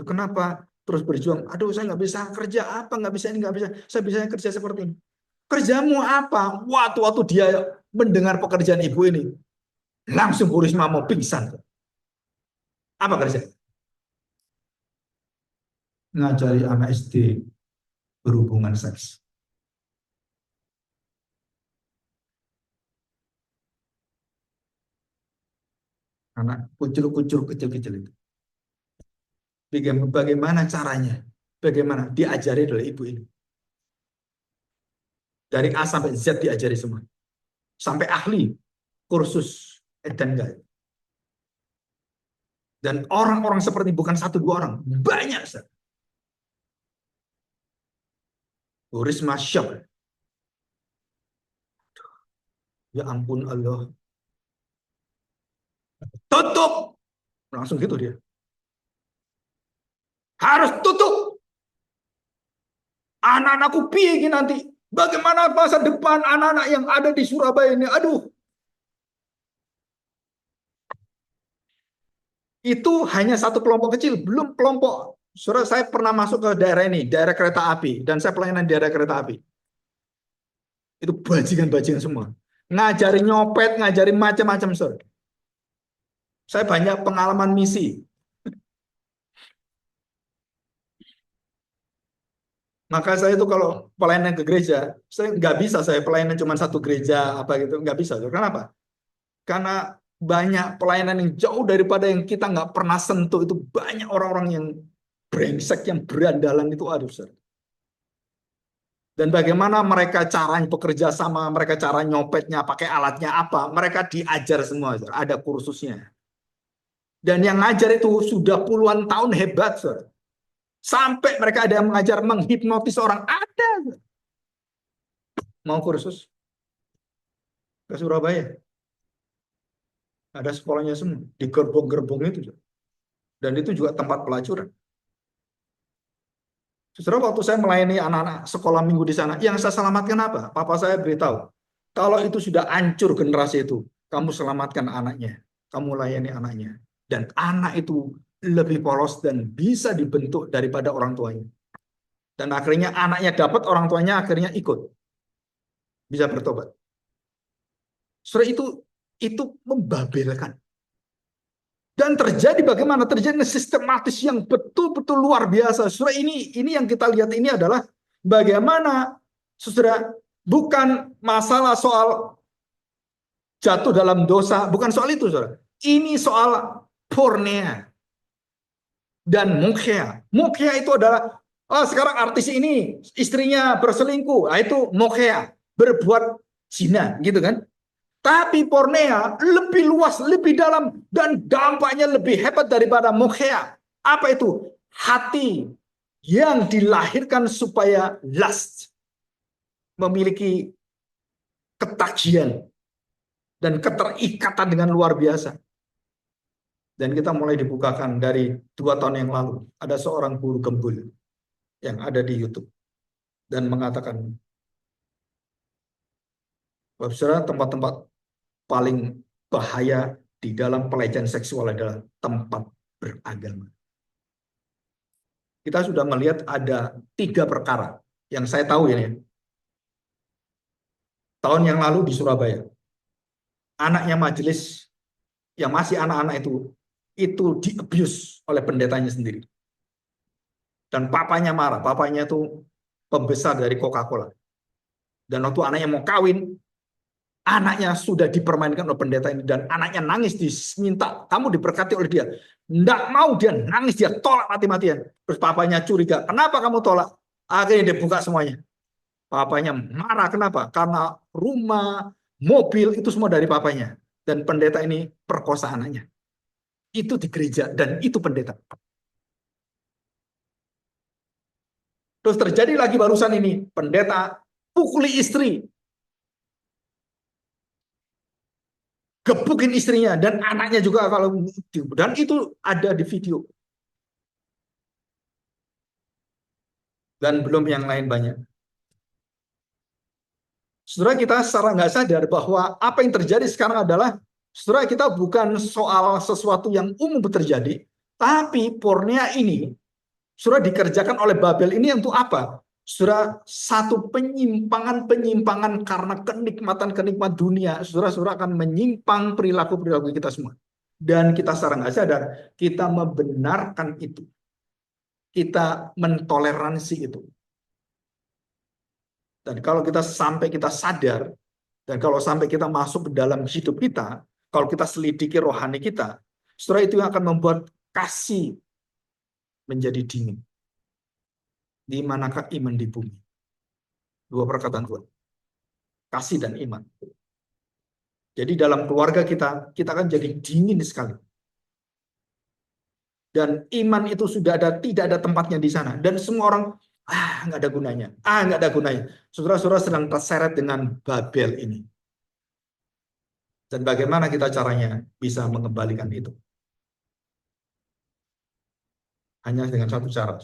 Speaker 1: Kenapa terus berjuang? Aduh, saya nggak bisa kerja apa, nggak bisa ini, nggak bisa. Saya bisa kerja seperti ini. Kerjamu apa? Waktu dia mendengar pekerjaan ibu ini, langsung Bu Risma mau pingsan. Apa kerja? Ngajari anak SD berhubungan seks. Anak kucil-kucil kecil-kecil itu. Bagaimana caranya? Bagaimana diajari oleh ibu ini? Dari A sampai Z diajari semua. Sampai ahli kursus Eden Guide. Dan orang-orang seperti bukan satu dua orang, banyak. Bu Risma shock. Ya ampun Allah. Tutup. Langsung gitu dia. Harus tutup. Anak-anakku piye nanti. Bagaimana masa depan anak-anak yang ada di Surabaya ini? Aduh. Itu hanya satu kelompok kecil. Belum kelompok. Saudara, saya pernah masuk ke daerah ini. Daerah kereta api. Dan saya pelayanan di daerah kereta api. Itu bajingan-bajingan semua. Ngajari nyopet, ngajari macam-macam. Saya banyak pengalaman misi. Maka saya itu kalau pelayanan ke gereja, saya nggak bisa saya pelayanan cuma satu gereja apa gitu, nggak bisa. Kenapa? Karena banyak pelayanan yang jauh daripada yang kita nggak pernah sentuh, itu banyak orang-orang yang brengsek, yang berandalan itu, aduh, saudara. Dan bagaimana mereka caranya bekerja sama, mereka cara nyopetnya, pakai alatnya apa, mereka diajar semua, saudara. Ada kursusnya. Dan yang ngajar itu sudah puluhan tahun, hebat, saudara. Sampai mereka ada yang mengajar menghipnotis orang, ada. Mau kursus ke Surabaya, ada sekolahnya semua di gerbong-gerbong itu, dan itu juga tempat pelacuran. Saudara, waktu saya melayani anak-anak sekolah minggu di sana, yang saya selamatkan apa? Papa saya beritahu, kalau itu sudah hancur generasi itu, kamu selamatkan anaknya, kamu layani anaknya, dan anak itu lebih polos dan bisa dibentuk daripada orang tuanya. Dan akhirnya anaknya dapat, orang tuanya akhirnya ikut, bisa bertobat. Saudara, itu membabelkan. Dan terjadi bagaimana? Terjadi sistematis yang betul-betul luar biasa. Saudara, ini yang kita lihat ini adalah bagaimana, saudara, bukan masalah soal jatuh dalam dosa, bukan soal itu, saudara. Ini soal pornea dan mokhea. Mokhea itu adalah, oh, sekarang artis ini istrinya berselingkuh, itu mokhea, berbuat zina, gitu kan? Tapi pornea lebih luas, lebih dalam, dan dampaknya lebih hebat daripada mokhea. Apa itu? Hati yang dilahirkan supaya lust, memiliki ketagihan dan keterikatan dengan luar biasa. Dan kita mulai dibukakan dari 2 tahun yang lalu. Ada seorang guru gembul yang ada di YouTube dan mengatakan, saudara, tempat-tempat paling bahaya di dalam pelecehan seksual adalah tempat beragama. Kita sudah melihat ada 3 perkara yang saya tahu ini. Tahun yang lalu di Surabaya, anaknya majelis yang masih anak-anak itu di-abuse oleh pendetanya sendiri. Dan papanya marah, papanya itu pembesar dari Coca-Cola. Dan waktu anaknya mau kawin, anaknya sudah dipermainkan oleh pendeta ini, dan anaknya nangis, diminta kamu diberkati oleh dia. Nggak mau, dia nangis, dia tolak mati-matian. Terus papanya curiga, kenapa kamu tolak? Akhirnya dibuka semuanya. Papanya marah, kenapa? Karena rumah, mobil itu semua dari papanya. Dan pendeta ini perkosa anaknya. Itu di gereja, dan itu pendeta. Terus terjadi lagi barusan ini, pendeta pukuli istri, gebukin istrinya dan anaknya juga, kalau dan itu ada di video, dan belum yang lain banyak. Saudara, kita secara nggak sadar bahwa apa yang terjadi sekarang adalah, saudara, kita bukan soal sesuatu yang umum terjadi, tapi pornea ini, saudara, dikerjakan oleh Babel ini untuk apa? Saudara, satu penyimpangan karena kenikmatan dunia, saudara akan menyimpang perilaku kita semua. Dan kita secara nggak sadar, kita membenarkan itu. Kita mentoleransi itu. Dan kalau kita sampai kita sadar, dan kalau sampai kita masuk ke dalam hidup kita, kalau kita selidiki rohani kita, setelah itu yang akan membuat kasih menjadi dingin. Di manakah iman di bumi? 2 perkataan Tuhan. Kasih dan iman. Jadi dalam keluarga kita kan jadi dingin sekali. dan iman itu sudah ada, tidak ada tempatnya di sana, dan semua orang nggak ada gunanya, nggak ada gunanya. Saudara-saudara sedang terseret dengan Babel ini, dan bagaimana kita caranya bisa mengembalikan itu? Hanya dengan satu cara,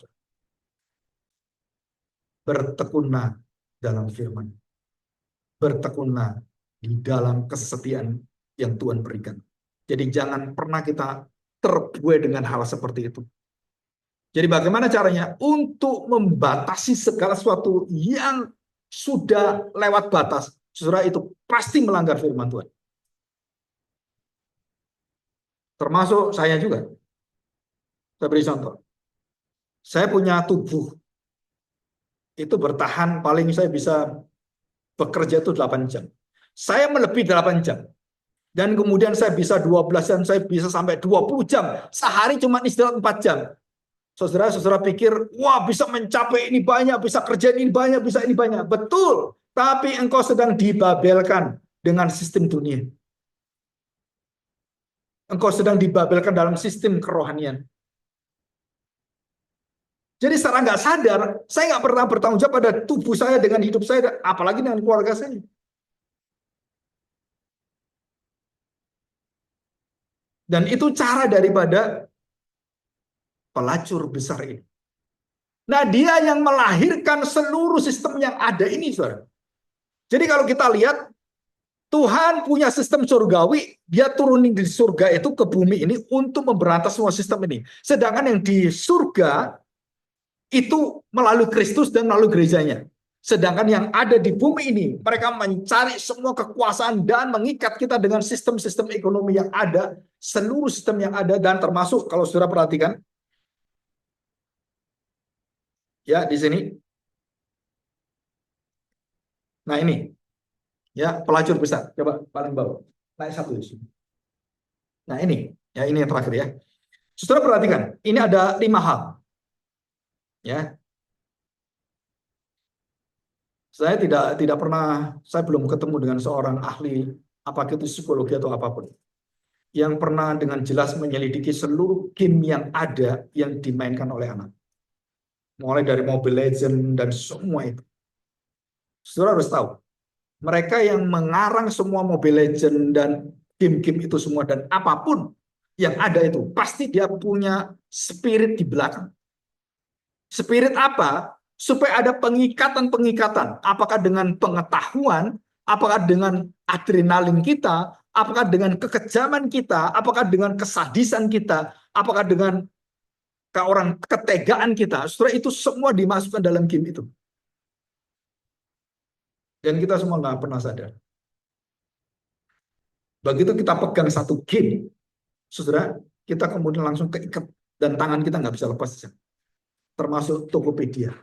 Speaker 1: bertekunlah dalam firman, bertekunlah di dalam kesetiaan yang Tuhan berikan. Jadi jangan pernah kita terbuai dengan hal seperti itu. Jadi bagaimana caranya? Untuk membatasi segala sesuatu yang sudah lewat batas. Saudara, itu pasti melanggar firman Tuhan. Termasuk saya juga. Saya beri contoh. Saya punya tubuh. Itu bertahan paling saya bisa bekerja itu 8 jam. Saya melebihi 8 jam. Dan kemudian saya bisa 12 jam, saya bisa sampai 20 jam. Sehari cuma istirahat 4 jam. Saudara-saudara pikir, wah bisa mencapai ini banyak, bisa kerja ini banyak, bisa ini banyak. Betul, tapi engkau sedang dibabelkan dengan sistem dunia. Engkau sedang dibabelkan dalam sistem kerohanian. Jadi secara nggak sadar, saya nggak pernah bertanggung jawab pada tubuh saya dengan hidup saya, apalagi dengan keluarga saya. Dan itu cara daripada pelacur besar ini. Nah, dia yang melahirkan seluruh sistem yang ada ini, saudara. Jadi kalau kita lihat, Tuhan punya sistem surgawi, dia turunin di surga itu ke bumi ini untuk memberantas semua sistem ini. Sedangkan yang di surga itu melalui Kristus dan melalui gerejanya. Sedangkan yang ada di bumi ini, mereka mencari semua kekuasaan dan mengikat kita dengan sistem-sistem ekonomi yang ada, seluruh sistem yang ada, dan termasuk kalau saudara perhatikan, ya di sini, nah ini, ya pelacur besar, coba paling bawah, naik satu di sini. Nah ini yang terakhir ya. Saudara perhatikan, ini ada 5 hal, ya. Saya tidak pernah, saya belum ketemu dengan seorang ahli, apakah itu psikologi atau apapun, yang pernah dengan jelas menyelidiki seluruh game yang ada yang dimainkan oleh anak. Mulai dari Mobile Legends dan semua itu. Saudara harus tahu, mereka yang mengarang semua Mobile Legends dan game-game itu semua dan apapun yang ada itu, pasti dia punya spirit di belakang. Spirit apa? Supaya ada pengikatan-pengikatan. Apakah dengan pengetahuan, apakah dengan adrenalin kita, apakah dengan kekejaman kita, apakah dengan kesadisan kita, apakah dengan ketegaan kita. Setelah itu semua dimasukkan dalam game itu. Dan kita semua nggak pernah sadar. Begitu kita pegang satu game, saudara, kita kemudian langsung keikat dan tangan kita nggak bisa lepas. Termasuk Tokopedia.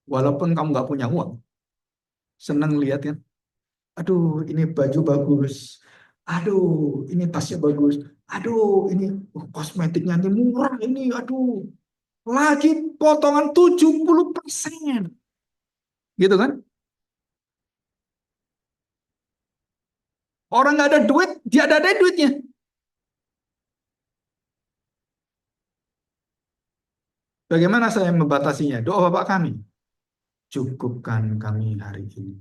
Speaker 1: Walaupun kamu nggak punya uang, senang lihat kan. Aduh, ini baju bagus. Aduh, ini tasnya bagus. Aduh, ini kosmetiknya ini murah ini. Aduh, lagi potongan 70%. Gitu kan? Orang nggak ada duit, dia ada duitnya. Bagaimana saya membatasinya? Doa Bapak kami. Cukupkan kami hari ini.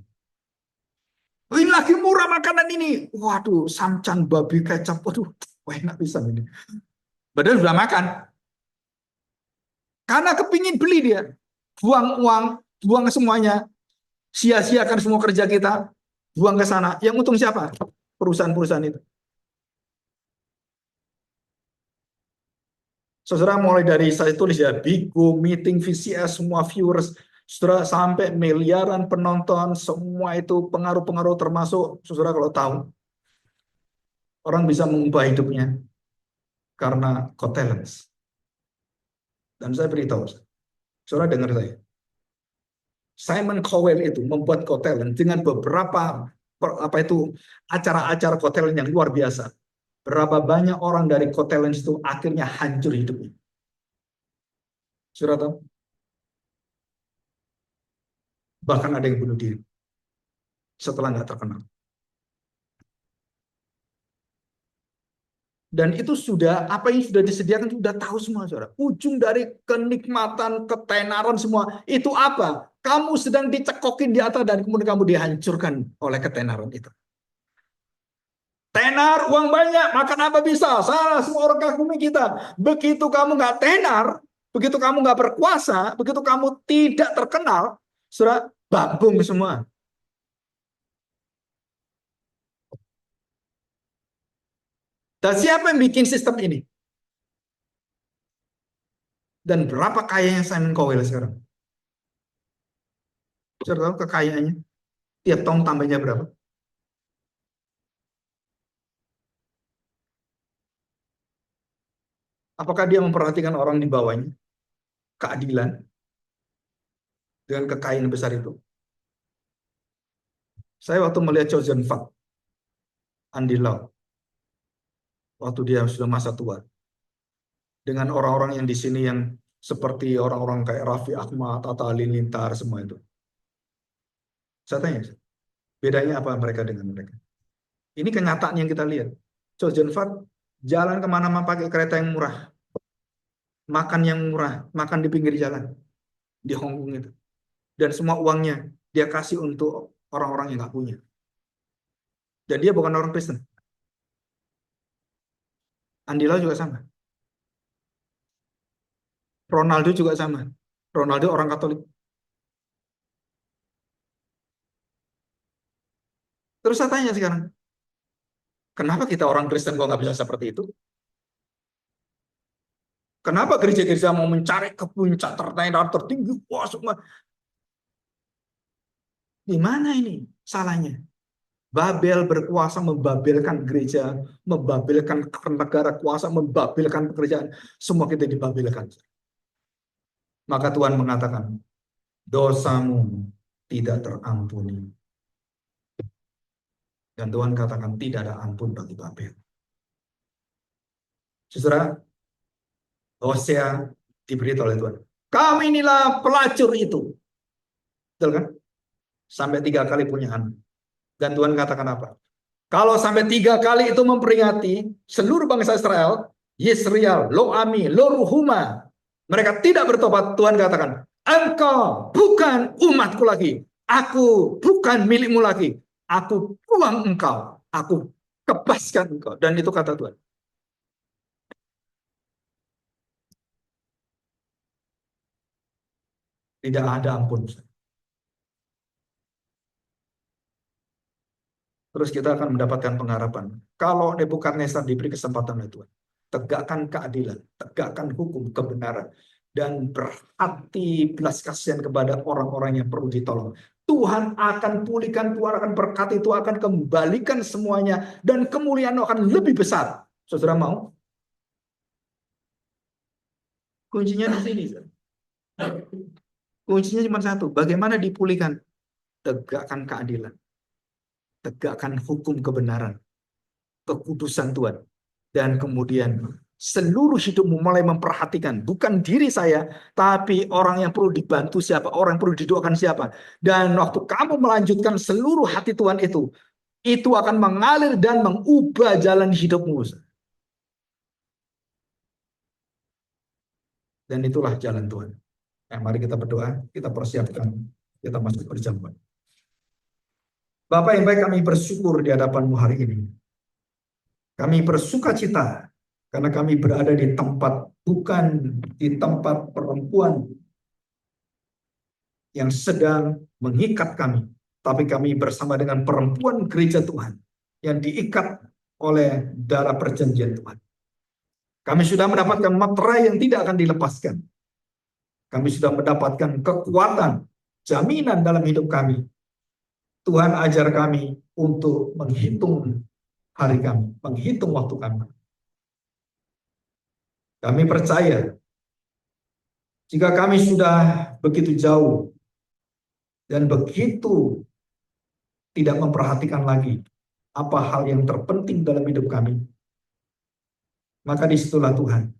Speaker 1: Oh, ini lagi murah makanan ini. Waduh, samcan babi kecap. Waduh, enak bisa ini. Padahal sudah makan. Karena kepingin beli dia. Buang uang, buang semuanya. Sia-siakan semua kerja kita. Buang ke sana. Yang untung siapa? Perusahaan-perusahaan itu. Saudara mulai dari saya tulis ya, Bigo, Meeting, VCS, semua viewers, saudara sampai miliaran penonton, semua itu pengaruh-pengaruh termasuk, saudara kalau tahu, orang bisa mengubah hidupnya karena Kotelens. Dan saya beritahu, saudara dengar saya, Simon Cowell itu membuat Kotelens dengan beberapa apa itu acara-acara Kotelens yang luar biasa. Berapa banyak orang dari Kotelens itu akhirnya hancur hidupnya. Saudara tahu? Bahkan ada yang bunuh diri setelah nggak terkenal. Dan itu sudah, apa yang sudah disediakan sudah tahu semua, saudara. Ujung dari kenikmatan, ketenaran semua, itu apa? Kamu sedang dicekokin di atas dan kemudian kamu dihancurkan oleh ketenaran itu. Tenar, uang banyak, makan apa bisa? Salah semua orang kagumi kita. Begitu kamu nggak tenar, begitu kamu nggak berkuasa, begitu kamu tidak terkenal, saudara, babung semua. Dan siapa yang bikin sistem ini? Dan berapa kayanya Simon Cowell sekarang? Saudara tahu kekayaannya? Tiap tahun tambahnya berapa? Apakah dia memperhatikan orang di bawahnya? Keadilan dengan kekayaan besar itu. Saya waktu melihat Chosen Fat, Andy Lau, waktu dia sudah masa tua, dengan orang-orang yang di sini yang seperti orang-orang kayak Raffi Ahmad, Atta Halilintar, semua itu. Saya tanya, bedanya apa mereka dengan mereka? Ini kenyataan yang kita lihat. Chosen Fat jalan kemana-mana pakai kereta yang murah, makan yang murah, makan di pinggir jalan di Hong Kong itu. Dan semua uangnya dia kasih untuk orang-orang yang nggak punya. Dan dia bukan orang Kristen. Andy Lau juga sama. Ronaldo juga sama. Ronaldo orang Katolik. Terus saya tanya sekarang, kenapa kita orang Kristen kok nggak bisa seperti itu? Kenapa gereja-gereja mau mencari ke puncak tertenar tertinggi? Wah, semua. Di mana ini salahnya? Babel berkuasa membabelkan gereja, membabelkan negara kuasa, membabelkan pekerjaan. Semua kita dibabelkan. Maka Tuhan mengatakan, dosamu tidak terampuni. Dan Tuhan katakan, tidak ada ampun bagi Babel. Saudara, Hosea diberitahu oleh Tuhan. Kami inilah pelacur itu. Betul kan? Sampai 3 kali punya anak. Dan Tuhan katakan apa? Kalau sampai 3 kali itu memperingati seluruh bangsa Israel, Yisrael, Lo Ami, Lo Ruhuma, mereka tidak bertobat, Tuhan katakan, engkau bukan umatku lagi. Aku bukan milikmu lagi. Aku buang engkau. Aku kebaskan engkau. Dan itu kata Tuhan. Tidak ada ampun. Terus kita akan mendapatkan pengharapan. Kalau Nebukadnezar diberi kesempatan oleh Tuhan, tegakkan keadilan, tegakkan hukum, kebenaran, dan berhati belas kasihan kepada orang-orang yang perlu ditolong. Tuhan akan pulihkan, Tuhan akan berkati, Tuhan akan kembalikan semuanya, dan kemuliaan akan lebih besar. Saudara mau? Kuncinya di sini. Kuncinya cuma satu, bagaimana dipulihkan? Tegakkan keadilan, tegakkan hukum kebenaran, kekudusan Tuhan. Dan kemudian seluruh hidupmu mulai memperhatikan bukan diri saya, tapi orang yang perlu dibantu siapa, orang yang perlu didoakan siapa. Dan waktu kamu melanjutkan seluruh hati Tuhan itu akan mengalir dan mengubah jalan hidupmu. Dan itulah jalan Tuhan. Nah, mari kita berdoa, kita persiapkan, kita masuk perjamuan. Bapak yang baik, kami bersyukur di hadapan-Mu hari ini. Kami bersuka cita karena kami berada di tempat, bukan di tempat perempuan yang sedang mengikat kami, tapi kami bersama dengan perempuan gereja Tuhan yang diikat oleh darah perjanjian Tuhan. Kami sudah mendapatkan materai yang tidak akan dilepaskan. Kami sudah mendapatkan kekuatan, jaminan dalam hidup kami. Tuhan ajar kami untuk menghitung hari kami, menghitung waktu kami. Kami percaya jika kami sudah begitu jauh dan begitu tidak memperhatikan lagi apa hal yang terpenting dalam hidup kami, maka disitulah Tuhan.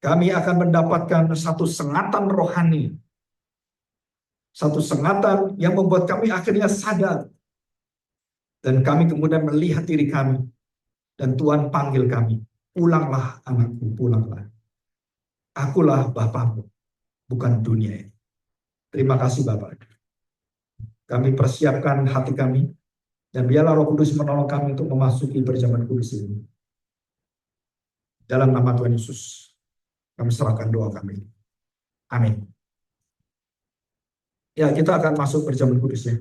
Speaker 1: Kami akan mendapatkan satu sengatan rohani, satu sengatan yang membuat kami akhirnya sadar, dan kami kemudian melihat diri kami Dan Tuhan panggil kami, pulanglah anakku, pulanglah. Akulah Bapamu, bukan dunia ini. Terima kasih Bapak. Kami persiapkan hati kami, dan biarlah Roh Kudus menolong kami untuk memasuki perjamuan kudus ini. Dalam nama Tuhan Yesus, kami serahkan doa kami. Amin. Ya, kita akan masuk perjamuan kudus ya.